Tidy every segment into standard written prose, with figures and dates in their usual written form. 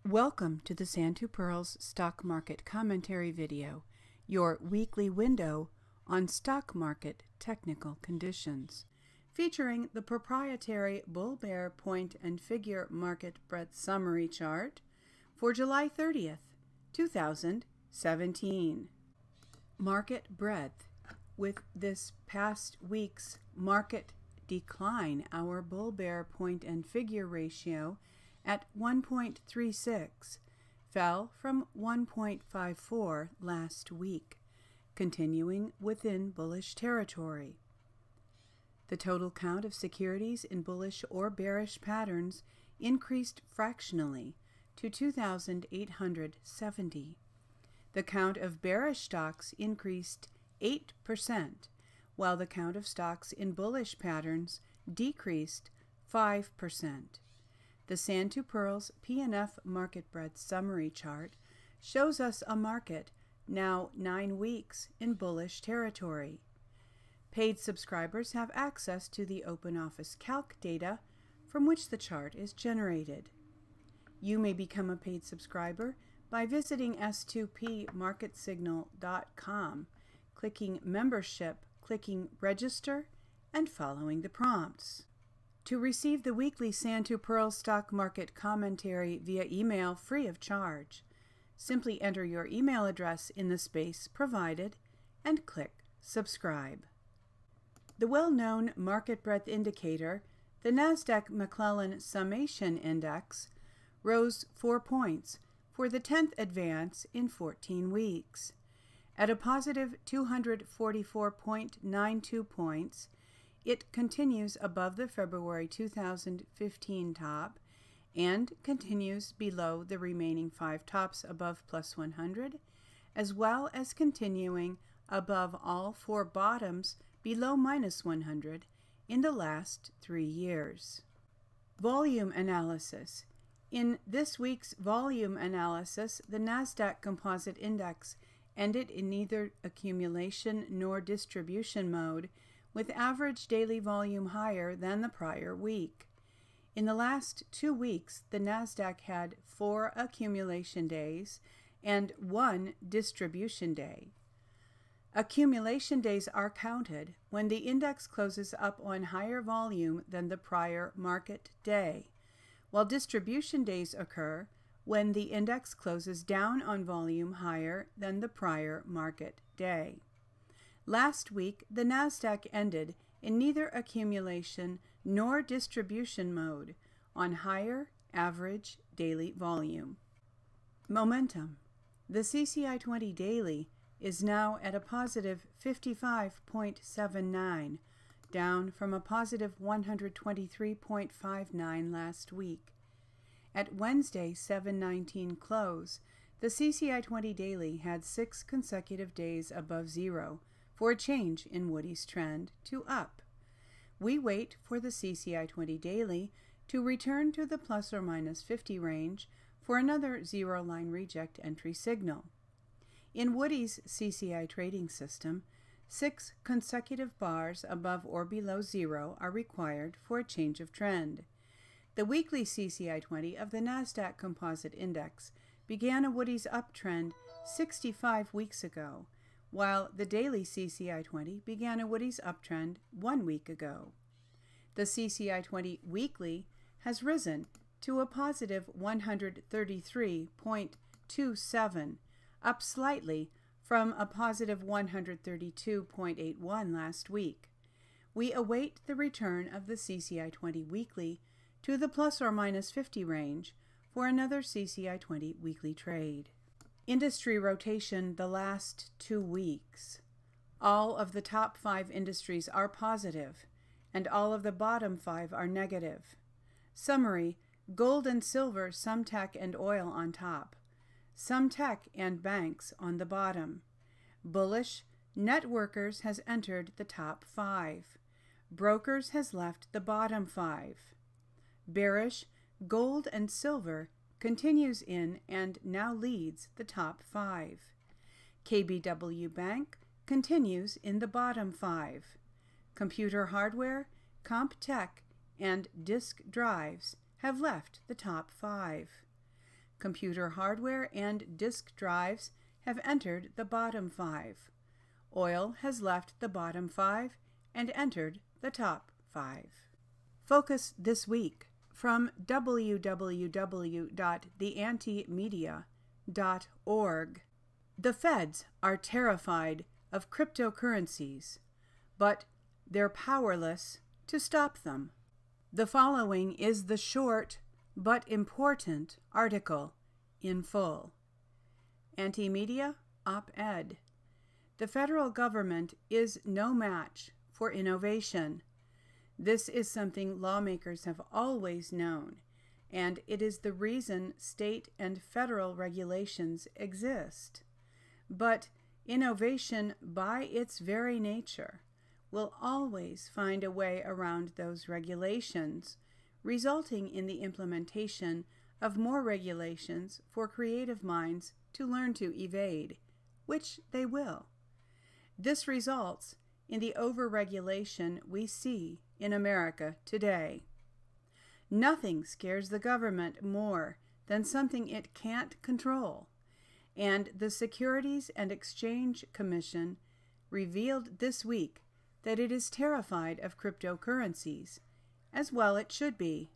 Welcome to the Pirls Stock Market Commentary video, your weekly window on stock market technical conditions, featuring the proprietary bull-bear point and figure market breadth summary chart for July 30th, 2017. Market breadth. With this past week's market decline, our bull-bear point and figure ratio at 1.36 fell from 1.54 last week, continuing within bullish territory. The total count of securities in bullish or bearish patterns increased fractionally to 2,870. The count of bearish stocks increased 8%, while the count of stocks in bullish patterns decreased 5%. The Pirls P&F Market Breadth Summary Chart shows us a market now 9 weeks in bullish territory. Paid subscribers have access to the Open Office Calc data from which the chart is generated. You may become a paid subscriber by visiting s2pmarketsignal.com, clicking Membership, clicking Register, and following the prompts. To receive the weekly Pirls Stock Market Commentary via email free of charge, simply enter your email address in the space provided and click Subscribe. The well-known market breadth indicator, the Nasdaq McClellan Summation Index, rose 4 points for the 10th advance in 14 weeks. At a positive 244.92 points, it continues above the February 2015 top and continues below the remaining 5 tops above plus 100, as well as continuing above all 4 bottoms below minus 100 in the last 3 years. Volume analysis. In this week's volume analysis, the Nasdaq Composite Index ended in neither accumulation nor distribution mode, with average daily volume higher than the prior week. In the last 2 weeks, the Nasdaq had 4 accumulation days and 1 distribution day. Accumulation days are counted when the index closes up on higher volume than the prior market day, while distribution days occur when the index closes down on volume higher than the prior market day. Last week, the Nasdaq ended in neither accumulation nor distribution mode on higher average daily volume. Momentum. The CCI 20 daily is now at a positive 55.79, down from a positive 123.59 last week. At Wednesday 7/19 close, the CCI 20 daily had 6 consecutive days above zero, for a change in Woody's trend to up. We wait for the CCI 20 daily to return to the plus or minus 50 range for another zero line reject entry signal. In Woody's CCI trading system, 6 consecutive bars above or below zero are required for a change of trend. The weekly CCI 20 of the Nasdaq Composite Index began a Woody's uptrend 65 weeks ago, while the daily CCI 20 began a Woody's uptrend 1 week ago. The CCI 20 weekly has risen to a positive 133.27, up slightly from a positive 132.81 last week. We await the return of the CCI 20 weekly to the plus or minus 50 range for another CCI 20 weekly trade. Industry rotation the last 2 weeks. All of the top 5 industries are positive, and all of the bottom 5 are negative. Summary: gold and silver, some tech and oil on top. Some tech and banks on the bottom. Bullish: networkers has entered the top 5. Brokers has left the bottom 5. Bearish: gold and silver continues in and now leads the top 5. KBW Bank continues in the bottom 5. Computer hardware, comp tech, and disk drives have left the top 5. Computer hardware and disk drives have entered the bottom 5. Oil has left the bottom 5 and entered the top 5. Focus this week from www.theantimedia.org. The feds are terrified of cryptocurrencies, but they're powerless to stop them. The following is the short but important article in full. Anti-Media Op-Ed. The federal government is no match for innovation. This is something lawmakers have always known, and it is the reason state and federal regulations exist. But innovation, by its very nature, will always find a way around those regulations, resulting in the implementation of more regulations for creative minds to learn to evade, which they will. This results in the overregulation we see in America today. Nothing scares the government more than something it can't control, and the Securities and Exchange Commission revealed this week that it is terrified of cryptocurrencies, as well it should be.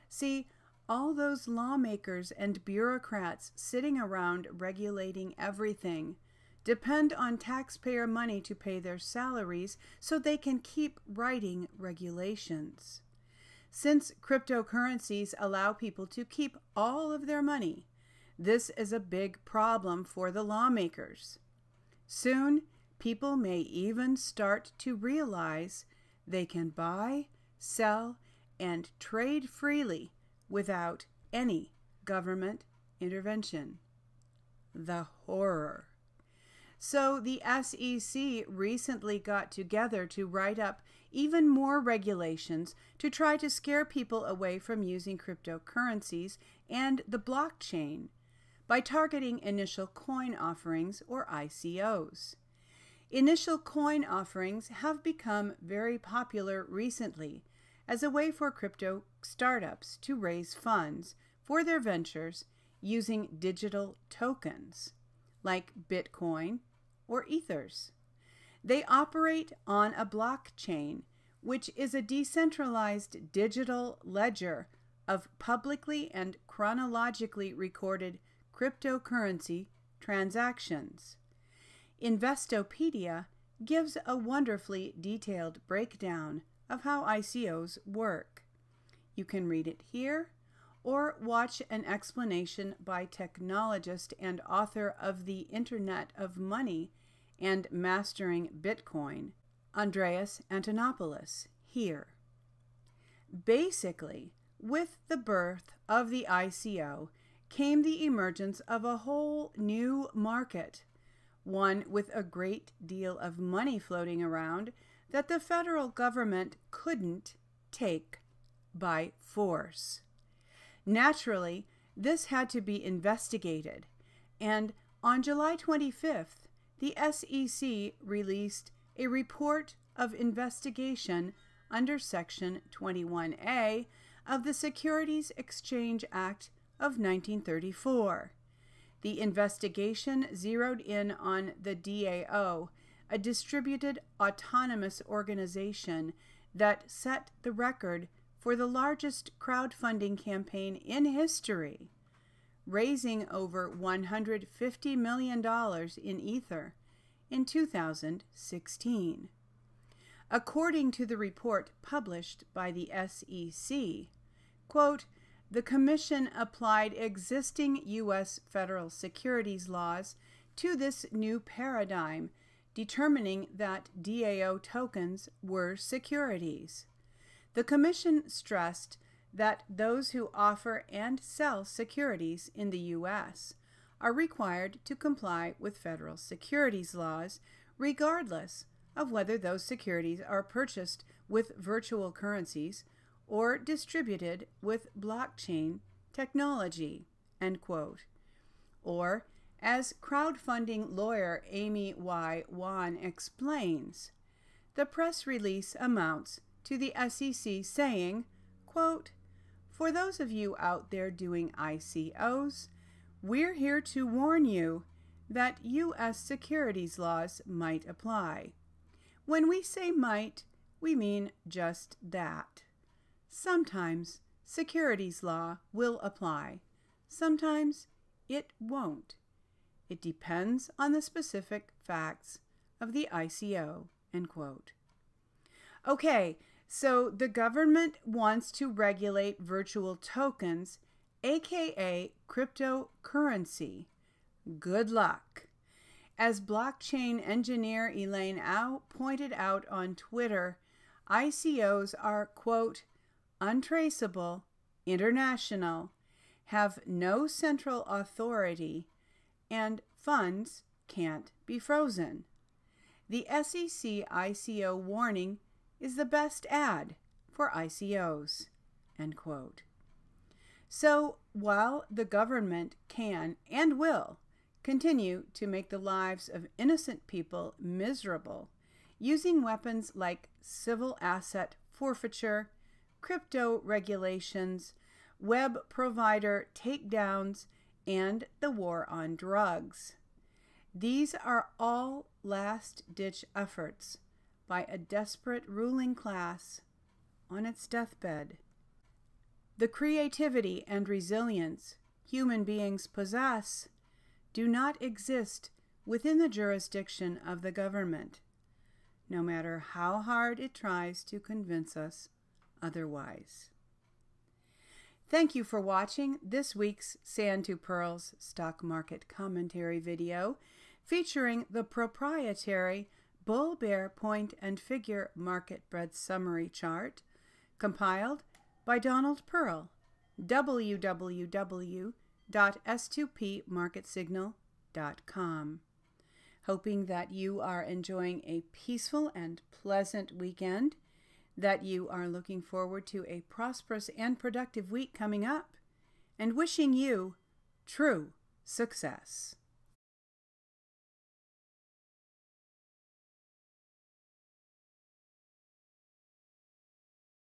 See, all those lawmakers and bureaucrats sitting around regulating everything depend on taxpayer money to pay their salaries so they can keep writing regulations. Since cryptocurrencies allow people to keep all of their money, this is a big problem for the lawmakers. Soon, people may even start to realize they can buy, sell, and trade freely without any government intervention. The horror. So the SEC recently got together to write up even more regulations to try to scare people away from using cryptocurrencies and the blockchain by targeting initial coin offerings or ICOs. Initial coin offerings have become very popular recently as a way for crypto startups to raise funds for their ventures using digital tokens like Bitcoin or Ethers. They operate on a blockchain, which is a decentralized digital ledger of publicly and chronologically recorded cryptocurrency transactions. Investopedia gives a wonderfully detailed breakdown of how ICOs work. You can read it here or watch an explanation by technologist and author of The Internet of Money and Mastering Bitcoin, Andreas Antonopoulos, here. Basically, with the birth of the ICO came the emergence of a whole new market, one with a great deal of money floating around that the federal government couldn't take by force. Naturally, this had to be investigated, and on July 25th, the SEC released a report of investigation under Section 21A of the Securities Exchange Act of 1934. The investigation zeroed in on the DAO, a distributed autonomous organization that set the record for the largest crowdfunding campaign in history, raising over $150 million in Ether in 2016. According to the report published by the SEC, quote, the Commission applied existing U.S. federal securities laws to this new paradigm, determining that DAO tokens were securities. The Commission stressed that those who offer and sell securities in the U.S. are required to comply with federal securities laws, regardless of whether those securities are purchased with virtual currencies or distributed with blockchain technology, end quote. Or, as crowdfunding lawyer Amy Y. Wan explains, the press release amounts to the SEC saying, quote, for those of you out there doing ICOs, we're here to warn you that U.S. securities laws might apply. When we say might, we mean just that. Sometimes securities law will apply. Sometimes it won't. It depends on the specific facts of the ICO, end quote. Okay, so the government wants to regulate virtual tokens, aka cryptocurrency. Good luck. As blockchain engineer Elaine Au pointed out on Twitter, ICOs are, quote, untraceable, international, have no central authority, and funds can't be frozen. The SEC ICO warning is the best ad for ICOs, end quote. So while the government can and will continue to make the lives of innocent people miserable using weapons like civil asset forfeiture, crypto regulations, web provider takedowns, and the war on drugs. These are all last-ditch efforts by a desperate ruling class on its deathbed. The creativity and resilience human beings possess do not exist within the jurisdiction of the government, no matter how hard it tries to convince us otherwise. Thank you for watching this week's Sand to Pearls Stock Market Commentary video featuring the proprietary Bull-Bear Point and Figure Market Breadth Summary Chart compiled by Donald Pearl, www.s2pmarketsignal.com. Hoping that you are enjoying a peaceful and pleasant weekend, that you are looking forward to a prosperous and productive week coming up, and wishing you true success.